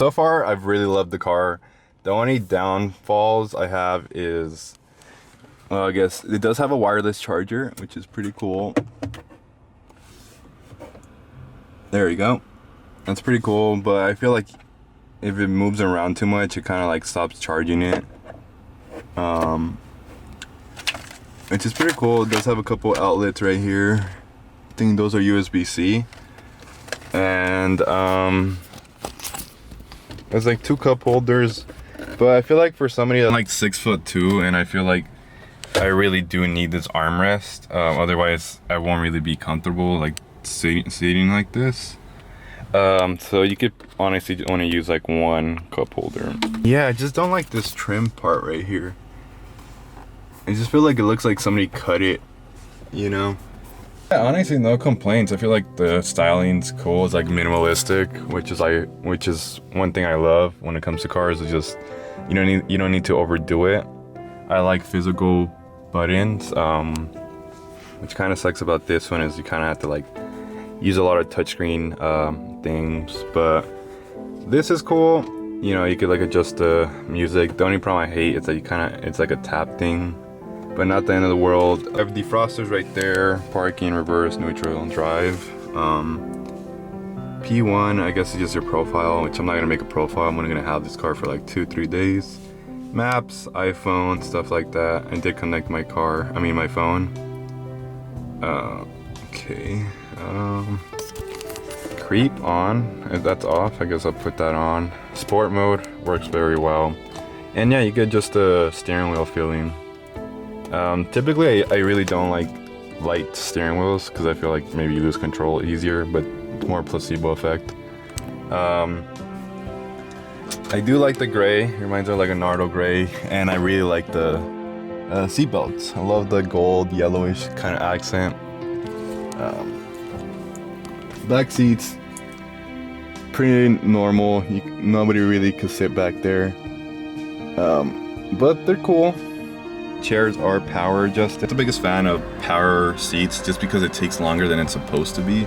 So far, I've really loved the car. The only downfalls I have is, well, I guess it does have a wireless charger, which is pretty cool. There you go. That's pretty cool, but I feel like if it moves around too much, it kind of like stops charging it. Which is pretty cool. It does have a couple outlets right here. I think those are USB-C. And there's like 2 cup holders, but I feel like for somebody that's like 6'2", and I feel like I really do need this armrest. Otherwise, I won't really be comfortable like sitting like this. So you could honestly only use like 1 cup holder. Yeah, I just don't like this trim part right here. I just feel like it looks like somebody cut it, you know? Yeah, honestly, no complaints. I feel like the styling's cool. It's like minimalistic, which is one thing I love when it comes to cars. Is just you don't need to overdo it. I like physical buttons, which kind of sucks about this one is you kind of have to like use a lot of touchscreen things. But this is cool. You know, you could like adjust the music. The only problem I hate is that it's like a tap thing. But not the end of the world. I have defrosters right there, parking, reverse, neutral, and drive. P1, I guess is just your profile, which I'm not gonna make a profile. I'm only gonna have this car for like 2-3 days. Maps, iPhone, stuff like that. I did connect my phone. Okay. Creep on, if that's off, I guess I'll put that on. Sport mode works very well. And yeah, you get just the steering wheel feeling. Typically, I really don't like light steering wheels because I feel like maybe you lose control easier, but it's more placebo effect. I do like the gray. It reminds me of like a Nardo gray, and I really like the seat belts. I love the gold, yellowish kind of accent. Back seats, pretty normal. Nobody really could sit back there, but they're cool. Chairs are power adjusted. I'm the biggest fan of power seats just because it takes longer than it's supposed to be.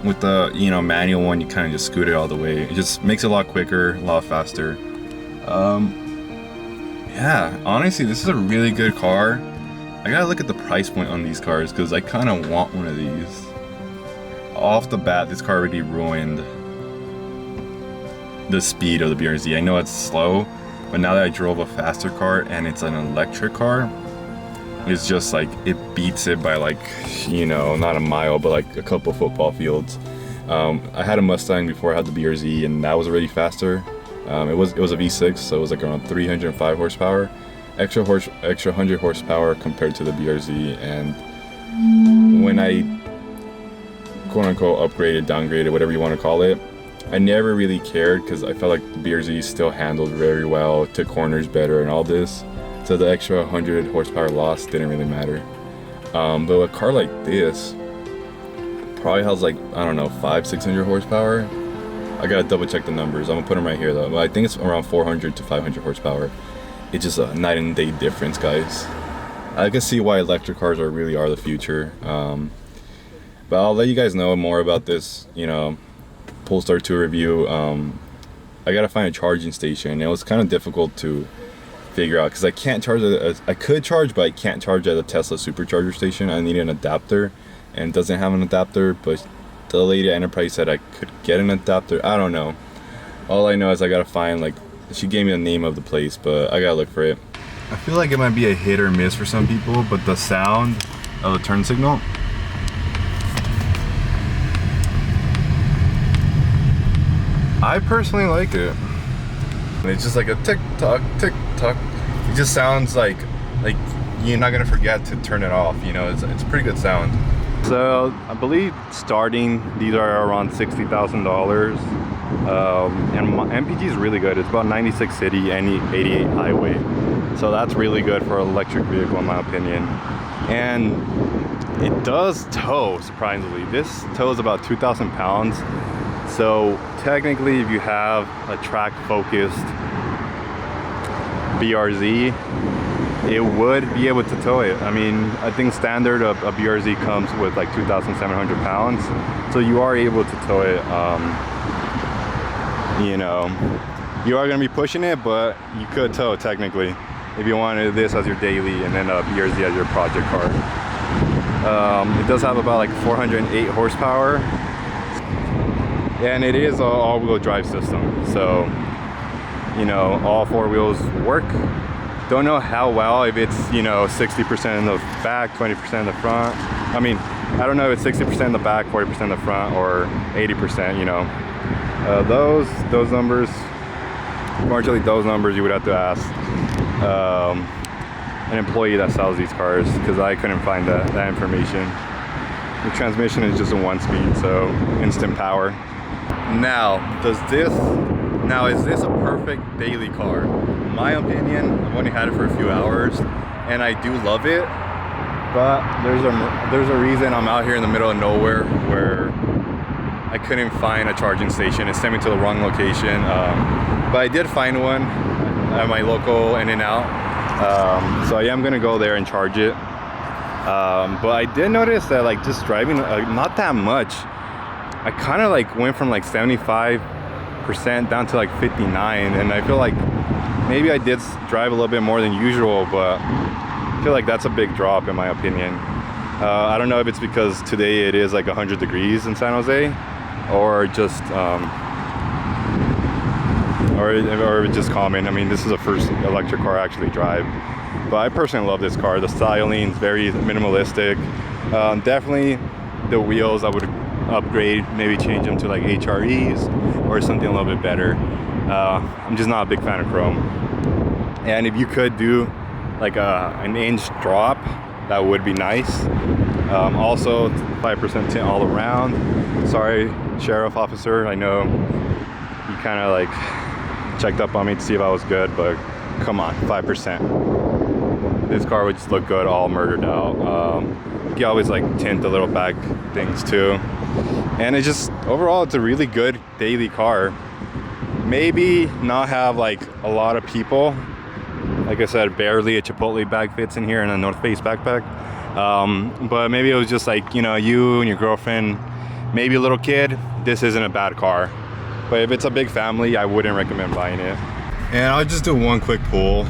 With the manual one, you kind of just scoot it all the way. It just makes it a lot quicker, a lot faster. Yeah, honestly, this is a really good car. I gotta look at the price point on these cars because I kind of want one of these. Off the bat, this car already ruined the speed of the BRZ. I know it's slow, but now that I drove a faster car and it's an electric car, it's just like, it beats it by like, not a mile, but like a couple football fields. I had a Mustang before I had the BRZ, and that was already faster. It was a V6, so it was like around 305 horsepower. Extra 100 horsepower compared to the BRZ. And when I quote unquote upgraded, downgraded, whatever you want to call it, I never really cared because I felt like the BRZ still handled very well, took corners better and all this. So the extra 100 horsepower loss didn't really matter. But a car like this probably has like, I don't know, 500-600 horsepower. I gotta double check the numbers. I'm gonna put them right here though. But I think it's around 400 to 500 horsepower. It's just a night and day difference, guys. I can see why electric cars really are the future. But I'll let you guys know more about this, you know, Polestar 2 review. I gotta find a charging station. It was kind of difficult to figure out because I can't charge I could charge, but I can't charge at a Tesla supercharger station. I need an adapter, and it doesn't have an adapter, but the lady at Enterprise said I could get an adapter. I don't know. All I know is I gotta find, like, she gave me the name of the place, but I gotta look for it. I feel like it might be a hit or miss for some people, but the sound of the turn signal, I personally like it. It's just like a tick tock, tick tock. It just sounds like you're not gonna forget to turn it off. You know, it's a pretty good sound. So I believe starting these are around $60,000, and MPG is really good. It's about 96 city and 88 highway, so that's really good for an electric vehicle in my opinion. And it does tow, surprisingly. This tows about 2,000 pounds. So technically, if you have a track focused BRZ, it would be able to tow it. I mean, I think standard of a BRZ comes with like 2,700 pounds, so you are able to tow it. You know, you are going to be pushing it, but you could tow technically if you wanted this as your daily and then a BRZ as your project car. It does have about like 408 horsepower, and it is an all-wheel drive system, so you know, all four wheels work. Don't know how well, if it's, you know, 60% in the back, 20% in the front. I mean, I don't know if it's 60% in the back, 40% in the front, or 80%, you know. Those numbers, marginally those numbers, you would have to ask an employee that sells these cars, because I couldn't find that information. The transmission is just a 1-speed, so instant power. Now, is this a perfect daily car? In my opinion, I've only had it for a few hours, and I do love it. But there's a reason I'm out here in the middle of nowhere where I couldn't find a charging station. It sent me to the wrong location. But I did find one at my local In-N-Out. So I am gonna go there and charge it. But I did notice that, like, just driving not that much, I kind of like went from like 75% down to like 59, and I feel like maybe I did drive a little bit more than usual, but I feel like that's a big drop in my opinion. I don't know if it's because today it is like 100 degrees in San Jose, or just or just common. I mean, this is the first electric car I actually drive, but I personally love this car. The styling is very minimalistic. Definitely the wheels I would upgrade, maybe change them to like HREs or something a little bit better. I'm just not a big fan of chrome, and if you could do like an inch drop, that would be nice. Also 5% tint all around. Sorry, sheriff officer, I know you kind of like checked up on me to see if I was good, but come on, 5%. This car would just look good all murdered out. You can always like tint the little back things too, and it just overall it's a really good daily car. Maybe not have like a lot of people, like I said, barely a Chipotle bag fits in here and a North Face backpack, but maybe it was just like, you know, you and your girlfriend, maybe a little kid, this isn't a bad car. But if it's a big family, I wouldn't recommend buying it. And I'll just do one quick pull.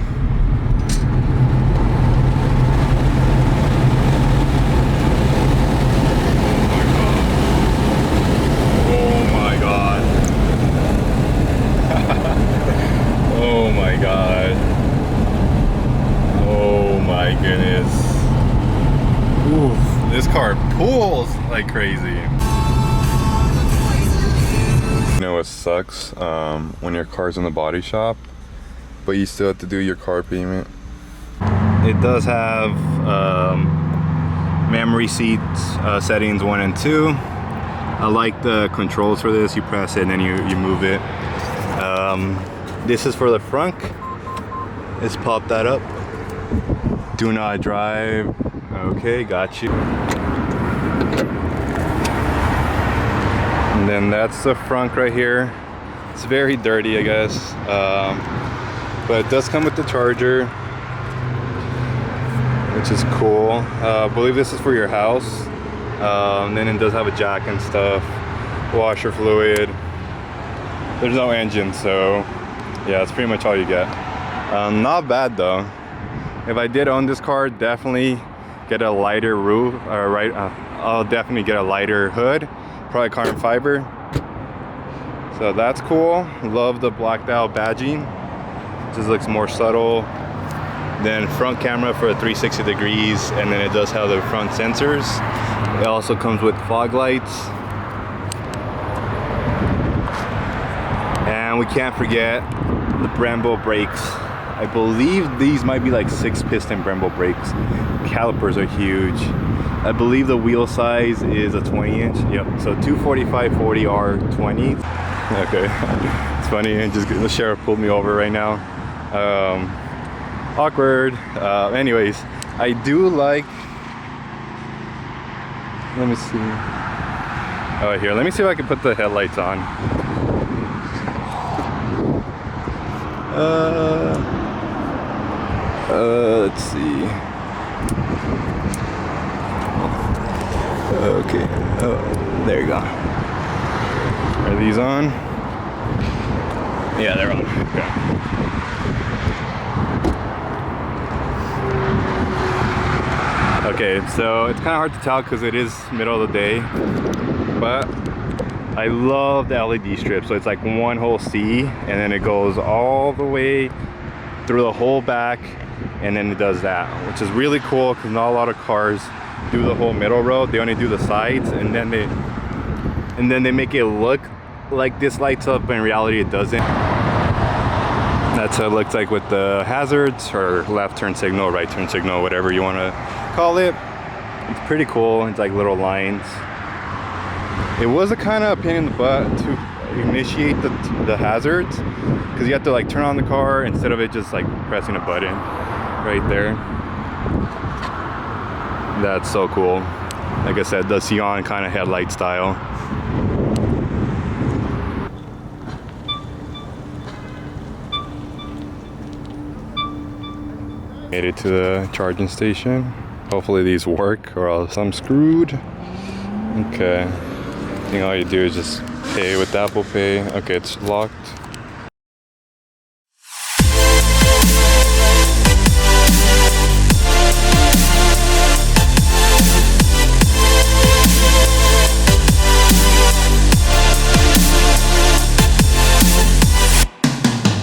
This car pulls like crazy. You know what sucks? When your car's in the body shop, but you still have to do your car payment. It does have memory seats settings 1 and 2. I like the controls for this. You press it and then you move it. This is for the front. Let's pop that up. Do not drive. Okay, got you. And then that's the front right here. It's very dirty, I guess. But it does come with the charger, which is cool. I believe this is for your house. Then it does have a jack and stuff, washer fluid. There's no engine, so yeah, that's pretty much all you get. Not bad though. If I did own this car, definitely get a lighter roof, I'll definitely get a lighter hood, probably carbon fiber. So that's cool. Love the blacked out badging. Just looks more subtle. Then front camera for 360 degrees, and then it does have the front sensors. It also comes with fog lights. And we can't forget the Brembo brakes. I believe these might be like 6-piston Brembo brakes. Calipers are huge. I believe the wheel size is a 20-inch. Yep, so 245/40 R20. Okay, it's funny. Just the sheriff pulled me over right now. Awkward. Anyways, I do like. Let me see. Oh, here. Let me see if I can put the headlights on. Let's see. Okay. Oh, there you go. Are these on? Yeah, they're on. Okay. Okay, so it's kind of hard to tell because it is middle of the day, but I love the LED strip. So it's like one whole C, and then it goes all the way through the whole back, and then it does that, which is really cool because not a lot of cars do the whole middle row. They only do the sides, and then they make it look like this lights up, but in reality it doesn't. That's what it looks like with the hazards, or left turn signal, right turn signal, whatever you want to call it. It's pretty cool. It's like little lines. It was a kind of a pain in the butt to initiate the hazards, because you have to like turn on the car instead of it just like pressing a button right there. That's so cool. Like I said, the Sion kind of headlight style. Made it to the charging station. Hopefully these work, or else I'm screwed. Okay. I think all you do is just pay with Apple Pay. Okay, it's locked.